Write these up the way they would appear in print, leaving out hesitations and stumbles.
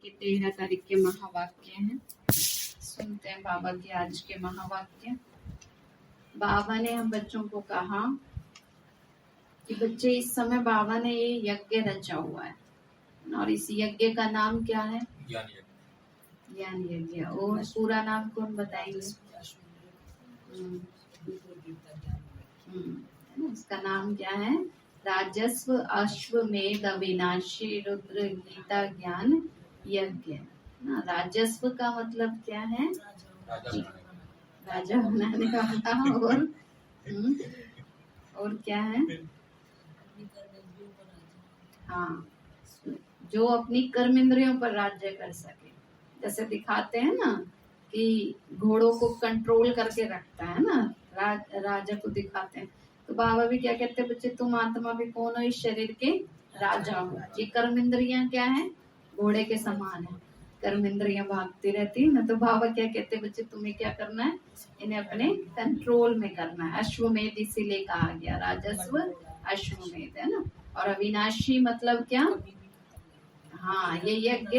की 13 तारीख के महावाक्य हैं। सुनते हैं बाबा के आज के महावाक्य। बाबा ने हम बच्चों को कहा कि बच्चे, इस समय बाबा ने ये यज्ञ रचा हुआ है और इस यज्ञ का नाम क्या है? ज्ञान यज्ञ। और पूरा नाम कौन बताएंगे? इसका नाम क्या है? राजस्व अश्वमेध अविनाशी रुद्र गीता ज्ञान यज्ञ। राजस्व का मतलब क्या है? राजा बनाने वाला। और क्या है? हाँ, जो अपनी कर्म इंद्रियों पर राज्य कर सके। जैसे दिखाते हैं ना कि घोड़ों को कंट्रोल करके रखता है ना, राजा को दिखाते हैं। तो बाबा भी क्या कहते हैं, बच्चे तुम आत्मा भी कौन हो? इस शरीर के राजा हो। ये कर्म इंद्रियां क्या है? घोड़े के समान है, कर्म इंद्रियां भागती रहती है ना। तो बाबा क्या कहते हैं, बच्चे तुम्हें क्या करना है? इन्हें अपने कंट्रोल में करना है। अश्वमेध इसीलिए कहा गया, राजस्व अश्वमेध है ना। और अविनाशी मतलब क्या? हाँ, ये यज्ञ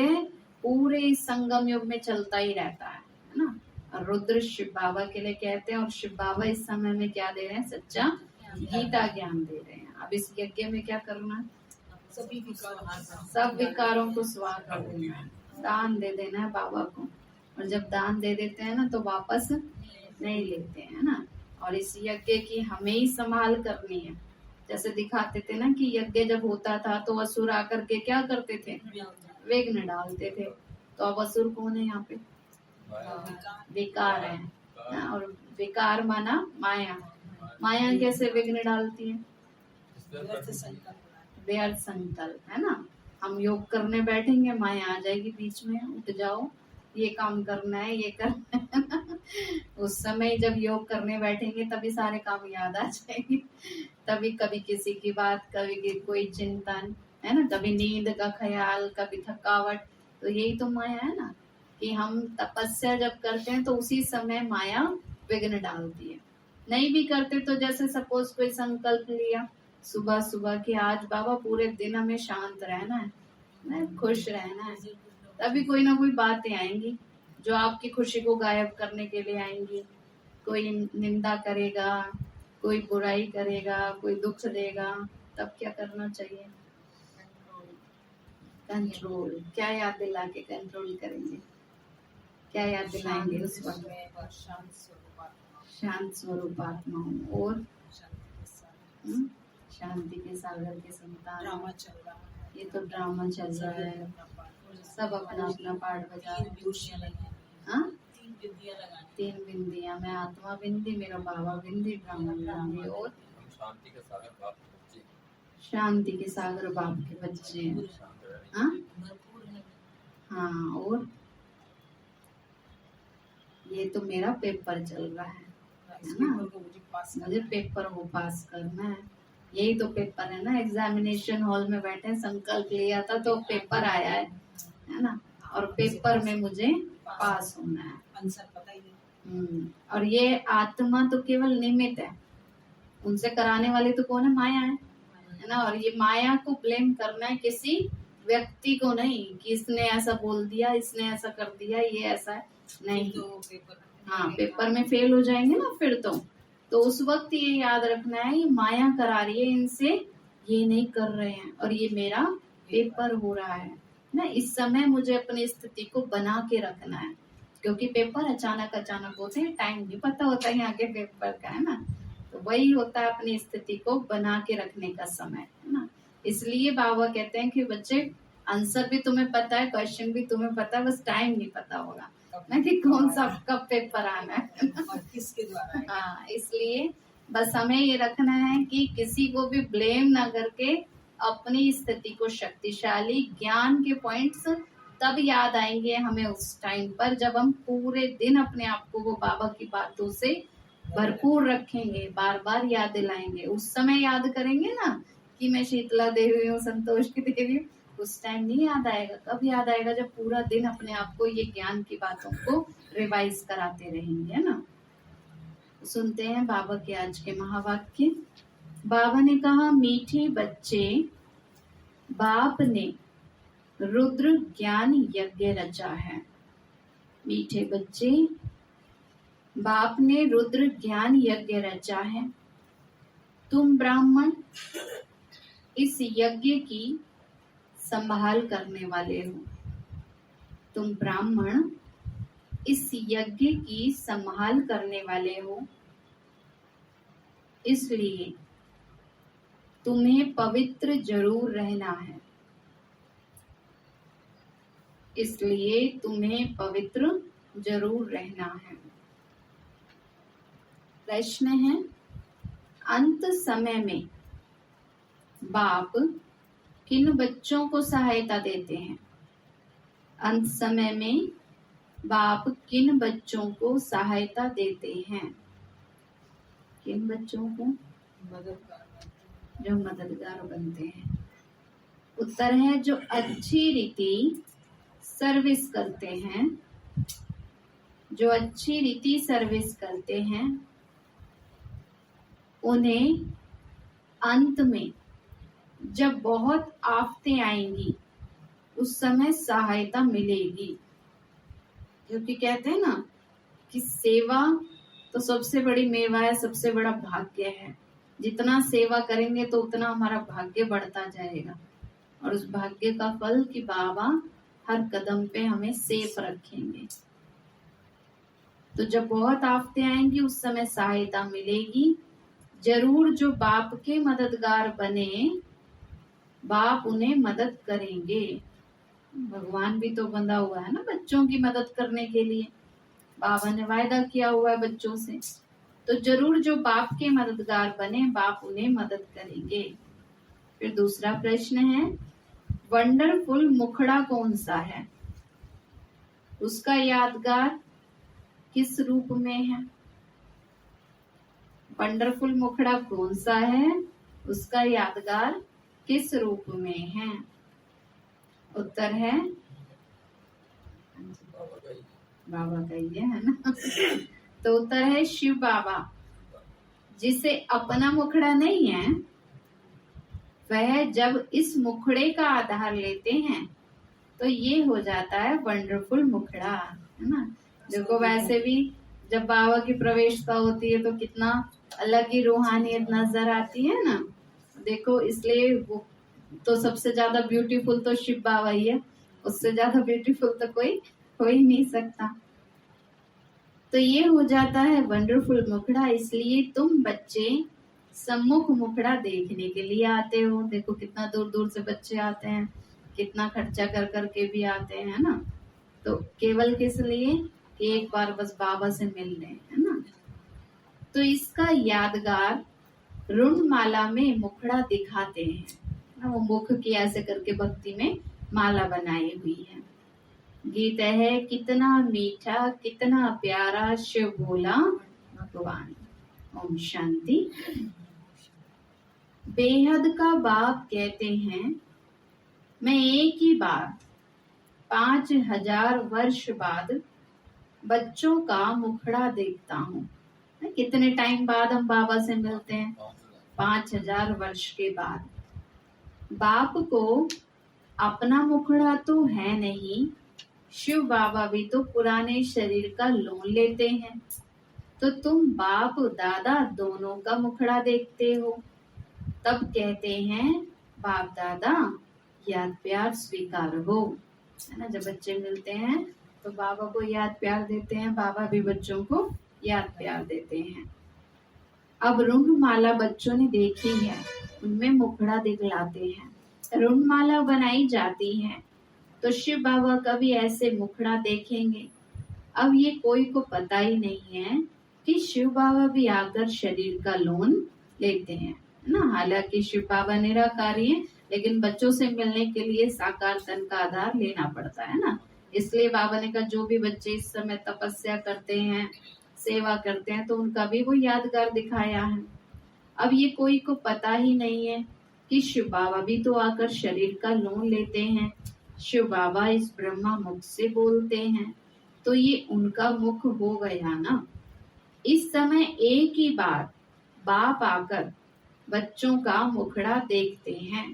पूरे संगम युग में चलता ही रहता है ना। और रुद्र शिव बाबा के लिए कहते हैं, और शिव बाबा इस समय में क्या दे रहे हैं? सच्चा गीता ज्ञान दे रहे हैं। अब इस यज्ञ में क्या करना है? सब विकारों को स्वाहा कर देना है, दान दे देना है बाबा को। और जब दान दे देते हैं ना तो वापस नहीं लेते हैं ना। और इस यज्ञ की हमें ही संभाल करनी है। जैसे दिखाते थे ना कि यज्ञ जब होता था तो असुर आकर के क्या करते थे? विघ्न डालते थे। तो अब असुर कौन है यहाँ पे? विकार है। और विकार माना माया। माया कैसे विघ्न डालती है? व्यर्थ संकल्प है ना। हम योग करने बैठेंगे, माया आ जाएगी बीच में, उठ जाओ, ये काम करना है, ये करना है ना। उस समय जब योग करने बैठेंगे तभी सारे काम याद आ जाएंगे। तभी कभी किसी की बात, कभी कोई चिंतन है ना, कभी नींद का ख्याल, कभी थकावट। तो यही तो माया है ना, कि हम तपस्या जब करते हैं तो उसी समय माया विघ्न डालती है। नहीं भी करते तो जैसे सपोज कोई संकल्प लिया सुबह सुबह कि आज बाबा पूरे दिन हमें शांत रहना है, खुश रहना है, तभी कोई ना कोई बातें आएंगी जो आपकी खुशी को गायब करने के लिए आएंगी। कोई निंदा करेगा, कोई बुराई करेगा, कोई दुख देगा, तब क्या करना चाहिए? कंट्रोल। क्या याद दिला के कंट्रोल करेंगे? क्या याद दिलाएंगे उस वक्त? शांत स्वरूप आत्मा हूँ और शांति के सागर के संतान। ये तो ड्रामा चल रहा है, सब अपना अपना पार्ट बजा रहे हैं। 3 बिंदियां, मैं आत्मा बिंदी, मेरा बाबा बिंदी, ड्रामा बिंदी। और शांति के सागर बाप के बच्चे हैं। हाँ, और ये तो मेरा पेपर चल रहा है ना, मुझे पेपर को पास करना है। यही तो पेपर है ना। एग्जामिनेशन हॉल में बैठे, संकल्प लिया था तो पेपर आया है ना। और पेपर में मुझे पास होना है। आंसर पता ही नहीं। और ये आत्मा तो केवल निमित्त है, उनसे कराने वाली तो कौन है? माया है ना। और ये माया को ब्लेम करना है किसी व्यक्ति को नहीं, कि इसने ऐसा बोल दिया, इसने ऐसा कर दिया, ये ऐसा है नहीं। हाँ, पेपर में फेल हो जाएंगे ना फिर तो उस वक्त ये याद रखना है, ये माया करा रही है, इनसे ये नहीं कर रहे हैं और ये मेरा पेपर हो रहा है ना। इस समय मुझे अपनी स्थिति को बना के रखना है, क्योंकि पेपर अचानक होते हैं, टाइम नहीं पता होता है यहाँ के पेपर का, है ना। तो वही होता है अपनी स्थिति को बना के रखने का समय, है ना। इसलिए बाबा कहते हैं कि बच्चे, आंसर भी तुम्हें पता है, क्वेश्चन भी तुम्हें पता है, बस टाइम नहीं पता होगा ना कि कौन सा कब पेपर आना है और किसके द्वारा। हाँ, इसलिए बस हमें ये रखना है कि किसी को भी ब्लेम ना करके अपनी स्थिति को शक्तिशाली ज्ञान के पॉइंट्स तब याद आएंगे हमें उस टाइम पर, जब हम पूरे दिन अपने आप को वो बाबा की बातों से भरपूर रखेंगे, बार बार याद दिलाएंगे। उस समय याद करेंगे ना कि मैं शीतला देवी हूँ, संतोष की देवी हूँ, उस टाइम नहीं याद आएगा। कब याद आएगा? जब पूरा दिन अपने आप को ये ज्ञान की बातों को रिवाइज कराते रहेंगे, है ना। सुनते हैं बाबा के आज के महावाक्य। बाबा ने कहा, मीठे बच्चे, बाप ने रुद्र ज्ञान यज्ञ रचा है। मीठे बच्चे, बाप ने रुद्र ज्ञान यज्ञ रचा है। तुम ब्राह्मण इस यज्ञ की संभाल करने वाले हो। तुम ब्राह्मण इस यज्ञ की संभाल करने वाले हो, इसलिए तुम्हें पवित्र जरूर रहना है। इसलिए तुम्हें पवित्र जरूर रहना है। प्रश्न है, अंत समय में बाप किन बच्चों को सहायता देते हैं? अंत समय में बाप किन बच्चों को सहायता देते हैं? किन बच्चों को? जो मददगार बनते हैं। उत्तर है, जो अच्छी रीति सर्विस करते हैं। जो अच्छी रीति सर्विस करते हैं उन्हें अंत में जब बहुत आफतें आएंगी उस समय सहायता मिलेगी। क्योंकि कहते हैं ना कि सेवा तो सबसे बड़ी मेवा है, सबसे बड़ा भाग्य है। जितना सेवा करेंगे तो उतना हमारा भाग्य बढ़ता जाएगा, और उस भाग्य का फल कि बाबा हर कदम पे हमें सेफ रखेंगे। तो जब बहुत आफतें आएंगी उस समय सहायता मिलेगी। जरूर जो बाप के मददगार बने, बाप उन्हें मदद करेंगे। भगवान भी तो बंधा हुआ है ना बच्चों की मदद करने के लिए। बाबा ने वायदा किया हुआ है बच्चों से, तो जरूर जो बाप के मददगार बने, बाप उन्हें मदद करेंगे। फिर दूसरा प्रश्न है, वंडरफुल मुखड़ा कौन सा है? उसका यादगार किस रूप में है? वंडरफुल मुखड़ा कौन सा है? उसका यादगार किस रूप में है? उत्तर है बाबा का ही है ना। तो उत्तर है शिव बाबा। जिसे अपना मुखड़ा नहीं है, वह जब इस मुखड़े का आधार लेते हैं तो ये हो जाता है वंडरफुल मुखड़ा, है ना। देखो वैसे भी जब बाबा की प्रवेशता होती है तो कितना अलग ही रूहानियत नजर आती है ना। देखो इसलिए वो तो सबसे ज्यादा ब्यूटीफुल तो शिव बाबा ही है, उससे ज्यादा ब्यूटीफुल तो कोई हो ही नहीं सकता। तो ये हो जाता है वंडरफुल मुखड़ा। इसलिए तुम बच्चे सम्मुख मुखड़ा देखने के लिए आते हो। देखो कितना दूर दूर से बच्चे आते हैं, कितना खर्चा कर करके भी आते हैं ना। तो केवल किस लिए कि एक बार बस बाबा से मिल लें, है ना। तो इसका यादगार रुण माला में मुखड़ा दिखाते हैं ना। वो मुख की ऐसे करके भक्ति में माला बनाई हुई है। गीत है, कितना मीठा कितना प्यारा शिव भोला भगवान। ओम शांति। बेहद का बाप कहते हैं, मैं एक ही बार 5000 वर्ष बाद बच्चों का मुखड़ा देखता हूँ। कितने टाइम बाद हम बाबा से मिलते हैं? 5000 वर्ष के बाद। बाप को अपना मुखड़ा तो है नहीं, शिव बाबा भी तो पुराने शरीर का लोन लेते हैं। तो तुम बाप दादा दोनों का मुखड़ा देखते हो, तब कहते हैं बाप दादा याद प्यार स्वीकार हो, है ना। जब बच्चे मिलते हैं तो बाबा को याद प्यार देते हैं, बाबा भी बच्चों को याद प्यार देते हैं। अब रुण माला बच्चों ने देखी है, उनमें मुखड़ा दिखलाते हैं। रुण माला बनाई जाती है तो शिव बाबा का भी ऐसे मुखड़ा देखेंगे। अब ये कोई को पता ही नहीं है कि शिव बाबा भी आकर शरीर का लोन लेते हैं ना। हालांकि शिव बाबा निराकारी है, लेकिन बच्चों से मिलने के लिए साकार तन का आधार लेना पड़ता है ना। इसलिए बाबा ने कहा जो भी बच्चे इस समय तपस्या करते हैं, सेवा करते हैं, तो उनका भी वो यादगार दिखाया है। अब ये कोई को पता ही नहीं है कि शिव बाबा भी तो आकर शरीर का लोन लेते हैं। शिव बाबा इस ब्रह्मा मुख से बोलते हैं, तो ये उनका मुख हो गया ना। इस समय एक ही बार बाप आकर बच्चों का मुखड़ा देखते हैं।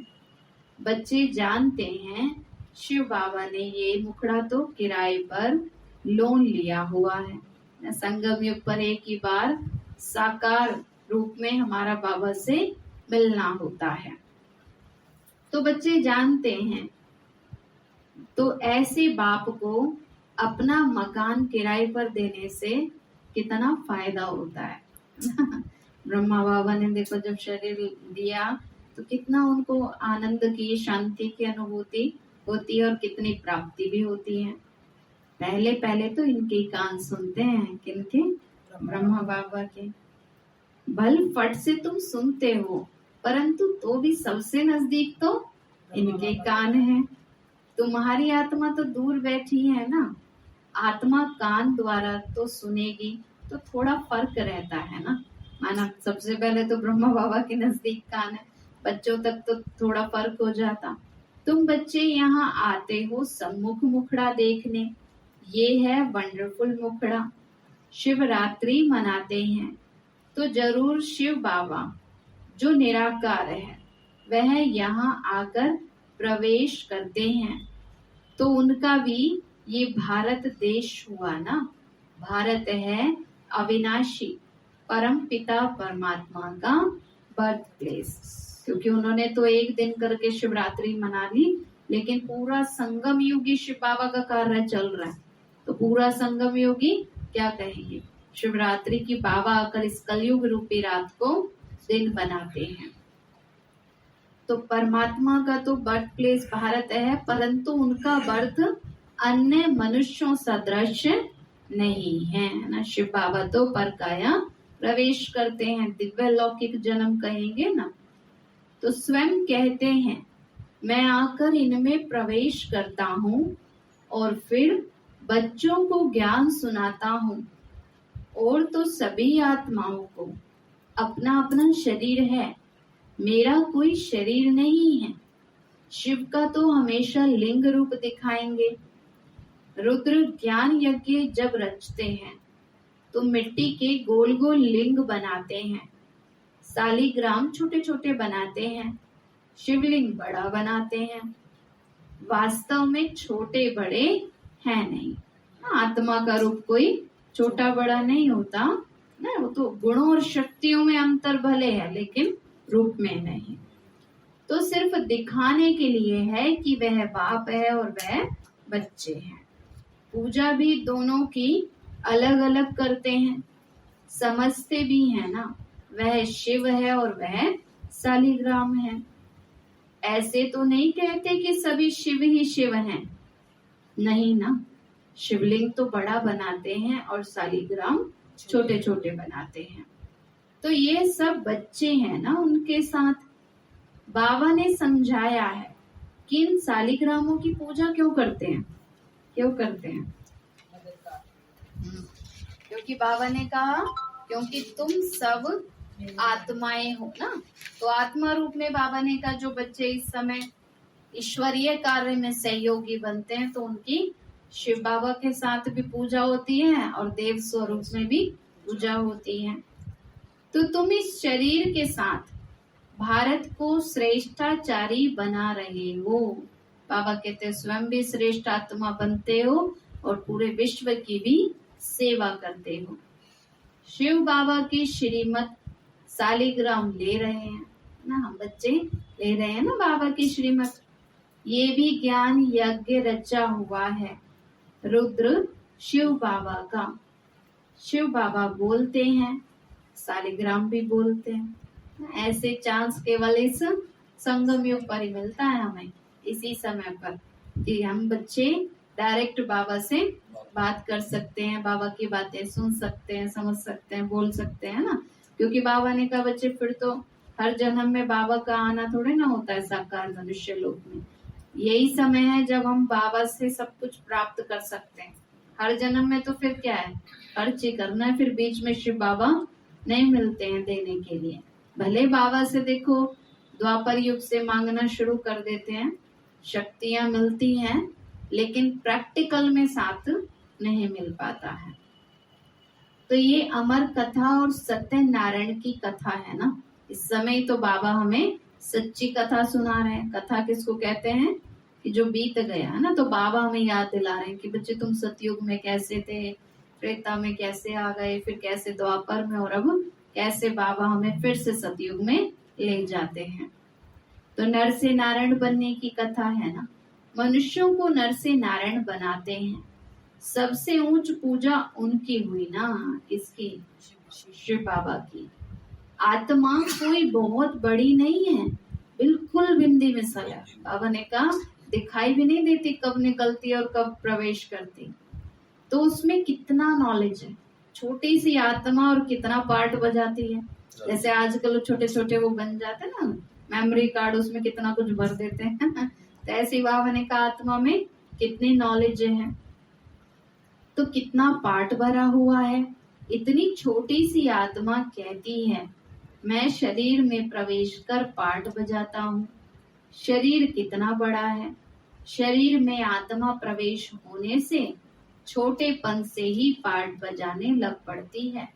बच्चे जानते हैं शिव बाबा ने ये मुखड़ा तो किराए पर लोन लिया हुआ है। संगम युग पर एक ही बार साकार रूप में हमारा बाबा से मिलना होता है। तो बच्चे जानते हैं, तो ऐसे बाप को अपना मकान किराए पर देने से कितना फायदा होता है। ब्रह्मा बाबा ने देखो जब शरीर दिया तो कितना उनको आनंद की, शांति की अनुभूति होती है और कितनी प्राप्ति भी होती है। पहले पहले तो इनके कान सुनते हैं, किनके? ब्रह्मा बाबा के। भल फट से तुम सुनते हो, परंतु तो भी सबसे नजदीक तो इनके कान है। तुम्हारी आत्मा तो दूर बैठी है ना, आत्मा कान द्वारा तो सुनेगी, तो थोड़ा फर्क रहता है ना। माना सबसे पहले तो ब्रह्मा बाबा के नजदीक कान है, बच्चों तक तो थोड़ा फर्क हो जाता। तुम बच्चे यहाँ आते हो सम्मुख मुखड़ा देखने, ये है वंडरफुल मुखड़ा। शिवरात्रि मनाते हैं तो जरूर शिव बाबा जो निराकार है वह यहाँ आकर प्रवेश करते हैं। तो उनका भी ये भारत देश हुआ ना। भारत है अविनाशी परम पिता परमात्मा का बर्थ प्लेस, क्योंकि उन्होंने तो एक दिन करके शिवरात्रि मना ली, लेकिन पूरा संगम युगी शिव बाबा का कार्य चल रहा है। तो पूरा संगम योगी क्या कहेंगे? शिवरात्रि की बाबा आकर इस कलयुग रूपी रात को दिन बनाते हैं। तो परमात्मा का तो बर्थ प्लेस भारत है, परंतु उनका बर्थ अन्य मनुष्यों सदृश नहीं है ना। शिव बाबा तो परकाया प्रवेश करते हैं, दिव्य लौकिक जन्म कहेंगे ना। तो स्वयं कहते हैं मैं आकर इनमें प्रवेश करता हूँ और फिर बच्चों को ज्ञान सुनाता हूँ। और तो सभी आत्माओं को अपना अपना शरीर है, मेरा कोई शरीर नहीं है। शिव का तो हमेशा लिंग रूप दिखाएंगे। रुद्र ज्ञान यज्ञ जब रचते हैं तो मिट्टी के गोल गोल लिंग बनाते हैं, सालिग्राम छोटे छोटे बनाते हैं, शिवलिंग बड़ा बनाते हैं। वास्तव में छोटे बड़े हैं नहीं, आत्मा का रूप कोई छोटा बड़ा नहीं होता ना। वो तो गुणों और शक्तियों में अंतर भले है, लेकिन रूप में नहीं। तो सिर्फ दिखाने के लिए है कि वह बाप है और वह बच्चे हैं। पूजा भी दोनों की अलग अलग करते हैं, समझते भी है ना। वह शिव है और वह सालिग्राम है। ऐसे तो नहीं कहते कि सभी शिव ही शिव हैं, नहीं ना। शिवलिंग तो बड़ा बनाते हैं और सालिग्राम छोटे छोटे बनाते हैं। तो ये सब बच्चे हैं ना, उनके साथ बाबा ने समझाया है कि इन सालिग्रामों की पूजा क्यों करते हैं। क्यों करते हैं? क्योंकि बाबा ने कहा क्योंकि तुम सब आत्माएं हो ना। तो आत्मा रूप में बाबा ने कहा जो बच्चे इस समय ईश्वरीय कार्य में सहयोगी बनते हैं तो उनकी शिव बाबा के साथ भी पूजा होती है और देव स्वरूप में भी पूजा होती है। तो तुम इस शरीर के साथ भारत को श्रेष्ठाचारी बना रहे हो। बाबा कहते हैं स्वयं भी श्रेष्ठ आत्मा बनते हो और पूरे विश्व की भी सेवा करते हो। शिव बाबा की श्रीमत सालिग्राम ले रहे हैं ना, हम बच्चे ले रहे हैं ना बाबा की श्रीमत। ये भी ज्ञान यज्ञ रचा हुआ है रुद्र शिव बाबा का। शिव बाबा बोलते हैं, सालिग्राम भी बोलते हैं। ऐसे चांस केवल इस संगम युग पर ही मिलता है हमें, इसी समय पर, कि हम बच्चे डायरेक्ट बाबा से बात कर सकते हैं, बाबा की बातें सुन सकते हैं, समझ सकते हैं, बोल सकते हैं ना। क्योंकि बाबा ने कहा बच्चे फिर तो हर जन्म में बाबा का आना थोड़े ना होता है साकार मनुष्य लोक में। यही समय है जब हम बाबा से सब कुछ प्राप्त कर सकते हैं। हर जन्म में तो फिर क्या है, खर्च ही करना है। फिर बीच में शिव बाबा नहीं मिलते हैं देने के लिए। भले बाबा से देखो द्वापर युग से मांगना शुरू कर देते हैं, शक्तियां मिलती हैं, लेकिन प्रैक्टिकल में साथ नहीं मिल पाता है। तो ये अमर कथा और सत्यनारायण की कथा है ना। इस समय तो बाबा हमें सच्ची कथा सुना रहे हैं। कथा किसको कहते हैं? कि जो बीत गया है ना, तो बाबा हमें याद दिला रहे हैं कि बच्चे तुम सतयुग में कैसे थे, त्रेता में कैसे आ गए, फिर कैसे द्वापर में, और अब कैसे बाबा हमें फिर से सतयुग में ले जाते हैं। तो नर से नारायण बनने की कथा है ना। मनुष्यों को नर से नारायण बनाते हैं। सबसे ऊंच पूजा उनकी हुई ना, किसकी? शिव बाबा की। आत्मा कोई बहुत बड़ी नहीं है, बिल्कुल बिंदी मिसल है। बाबा ने कहा दिखाई भी नहीं देती कब निकलती और कब प्रवेश करती। तो उसमें कितना नॉलेज है, छोटी सी आत्मा और कितना पार्ट बजाती है। जैसे आजकल छोटे छोटे वो बन जाते हैं ना मेमोरी कार्ड, उसमें कितना कुछ भर देते हैं तो ऐसी बाबा ने कहा आत्मा में कितनी नॉलेज है, तो कितना पार्ट भरा हुआ है। इतनी छोटी सी आत्मा कहती है मैं शरीर में प्रवेश कर पार्ट बजाता हूँ। शरीर कितना बड़ा है, शरीर में आत्मा प्रवेश होने से छोटेपन से ही पार्ट बजाने लग पड़ती है।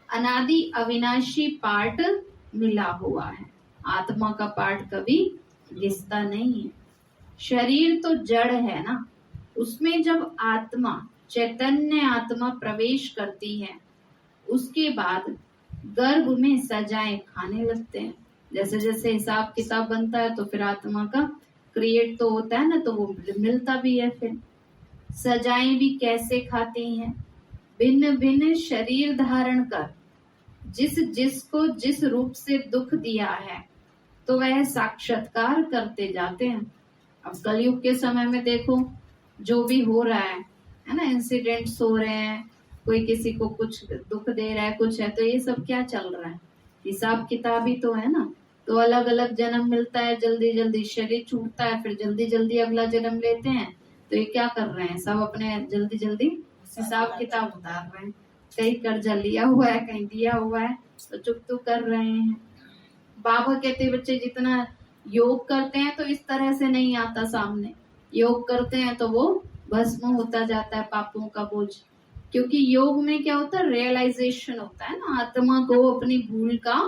अनादि अविनाशी पार्ट मिला हुआ है, आत्मा का पार्ट कभी घिसता नहीं है। शरीर तो जड़ है ना, उसमें जब आत्मा चैतन्य आत्मा प्रवेश करती है उसके बाद गर्भ में सजाएं खाने लगते हैं। जैसे जैसे हिसाब किताब बनता है तो फिर आत्मा का क्रिएट तो होता है ना, तो वो मिलता भी है। फिर सजाएं भी कैसे खाती हैं, भिन्न भिन्न शरीर धारण कर जिसको जिस रूप से दुख दिया है तो वह साक्षात्कार करते जाते हैं। अब कलयुग के समय में देखो जो भी हो रहा है ना, इंसिडेंट्स हो रहे हैं, कोई किसी को कुछ दुख दे रहा है, कुछ है, तो ये सब क्या चल रहा है? हिसाब किताब ही तो है ना। तो अलग अलग जन्म मिलता है, जल्दी जल्दी शरीर छूटता है, फिर जल्दी जल्दी अगला जन्म लेते हैं। तो ये क्या कर रहे हैं, सब अपने जल्दी जल्दी हिसाब किताब उतार रहे हैं। कहीं कर्जा लिया हुआ है, कहीं दिया हुआ है, तो चुकतू कर रहे हैं। बाबा कहते बच्चे जितना योग करते हैं तो इस तरह से नहीं आता सामने, योग करते हैं तो वो भस्म होता जाता है पापों का बोझ। क्योंकि योग में क्या होता है, रियलाइजेशन होता है ना, आत्मा को अपनी भूल का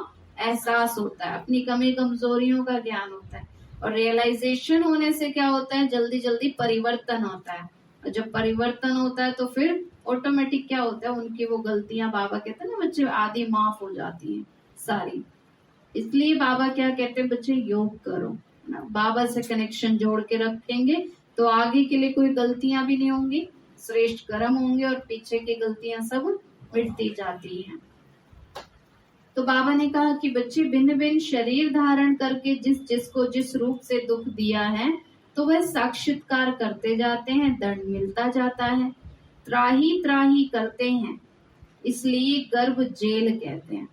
एहसास होता है, अपनी कमी कमजोरियों का ज्ञान होता है। और रियलाइजेशन होने से क्या होता है, जल्दी जल्दी परिवर्तन होता है। और जब परिवर्तन होता है तो फिर ऑटोमेटिक क्या होता है, उनकी वो गलतियां, बाबा कहते हैं ना बच्चे, आधी माफ हो जाती है सारी। इसलिए बाबा क्या कहते हैं, बच्चे योग करो ना, बाबा से कनेक्शन जोड़ के रखेंगे तो आगे के लिए कोई गलतियां भी नहीं होंगी, श्रेष्ठ कर्म होंगे और पीछे की गलतियां सब मिटती जाती हैं। तो बाबा ने कहा कि बच्चे भिन्न भिन्न शरीर धारण करके जिसको जिस रूप से दुख दिया है तो वह साक्षात्कार करते जाते हैं, दंड मिलता जाता है, त्राही त्राही करते हैं। इसलिए गर्भ जेल कहते हैं,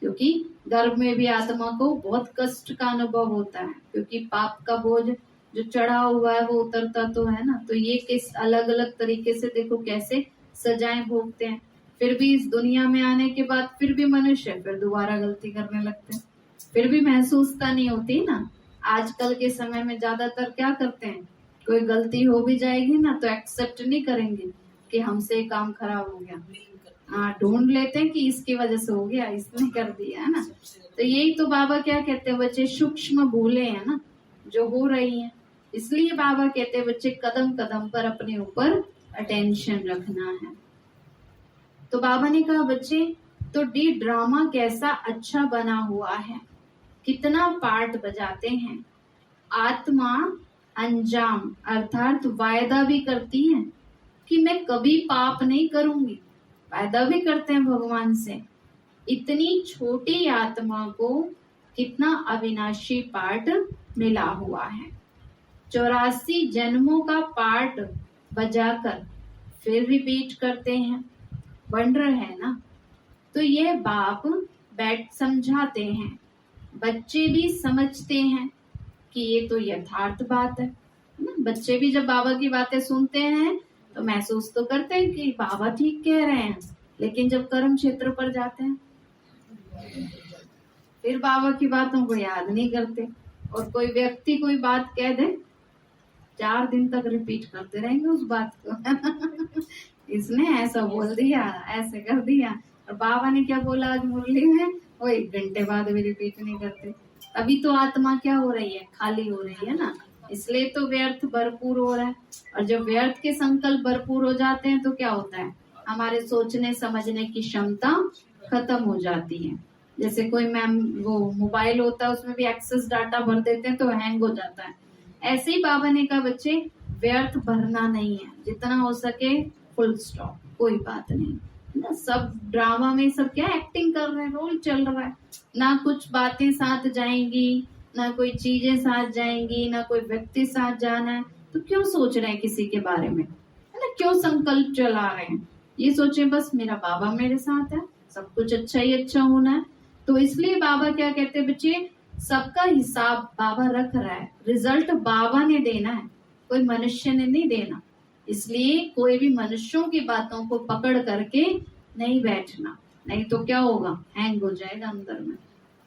क्योंकि गर्भ में भी आत्मा को बहुत कष्ट का अनुभव होता है, क्योंकि पाप का बोझ जो चढ़ा हुआ है वो उतरता तो है ना। तो ये किस अलग अलग तरीके से देखो कैसे सजाएं भोगते हैं। फिर भी इस दुनिया में आने के बाद फिर भी मनुष्य फिर दोबारा गलती करने लगते हैं, फिर भी महसूसता नहीं होती ना। आजकल के समय में ज्यादातर क्या करते हैं, कोई गलती हो भी जाएगी ना तो एक्सेप्ट नहीं करेंगे कि हमसे काम खराब हो गया, हाँ ढूंढ लेते हैं कि इसकी वजह से हो गया, इसने कर दिया है ना। तो यही तो बाबा क्या कहते हैं, बच्चे सूक्ष्म भूले हैं ना जो हो रही हैं। इसलिए बाबा कहते हैं बच्चे कदम कदम पर अपने ऊपर अटेंशन रखना है। तो बाबा ने कहा बच्चे तो डी ड्रामा कैसा अच्छा बना हुआ है, कितना पार्ट बजाते हैं। आत्मा अंजाम अर्थात वायदा भी करती है कि मैं कभी पाप नहीं करूंगी, वायदा भी करते हैं भगवान से। इतनी छोटी आत्मा को कितना अविनाशी पार्ट मिला हुआ है, 84 जन्मों का पार्ट बजाकर फिर रिपीट करते हैं, वंडर है ना। तो ये बाप बैठ समझाते हैं, बच्चे भी समझते हैं कि ये तो यथार्थ बात है। बच्चे भी जब बाबा की बातें सुनते हैं तो महसूस तो करते हैं कि बाबा ठीक कह रहे हैं, लेकिन जब कर्म क्षेत्र पर जाते हैं फिर बाबा की बातों को याद नहीं करते। और कोई व्यक्ति कोई बात कह दे 4 दिन तक रिपीट करते रहेंगे उस बात को इसने ऐसा बोल दिया, ऐसे कर दिया, और बाबा ने क्या बोला आज मुरली में, वो 1 घंटे बाद भी रिपीट नहीं करते। अभी तो आत्मा क्या हो रही है, खाली हो रही है ना, इसलिए तो व्यर्थ भरपूर हो रहा है। और जब व्यर्थ के संकल्प भरपूर हो जाते हैं तो क्या होता है, हमारे सोचने समझने की क्षमता खत्म हो जाती है। जैसे कोई वो मोबाइल होता है उसमें भी एक्सेस डाटा भर देते हैं तो हैंग हो जाता है। ऐसे ही बाबा ने कहा बच्चे व्यर्थ भरना नहीं है, जितना हो सके फुल स्टॉप, कोई बात नहीं ना। सब ड्रामा में सब क्या एक्टिंग कर रहे हैं, रोल चल रहा है, ना कुछ बातें साथ जाएंगी, ना कोई चीजें साथ जाएंगी, ना कोई व्यक्ति साथ जाना है। तो क्यों सोच रहे हैं किसी के बारे में, है ना, क्यों संकल्प चला रहे हैं। ये सोचे बस मेरा बाबा मेरे साथ है, सब कुछ अच्छा ही अच्छा होना है। तो इसलिए बाबा क्या कहते हैं बच्चे, सबका हिसाब बाबा रख रहा है, रिजल्ट बाबा ने देना है, कोई मनुष्य ने नहीं देना। इसलिए कोई भी मनुष्यों की बातों को पकड़ करके नहीं बैठना, नहीं तो क्या होगा, हैंग हो जाएगा अंदर में,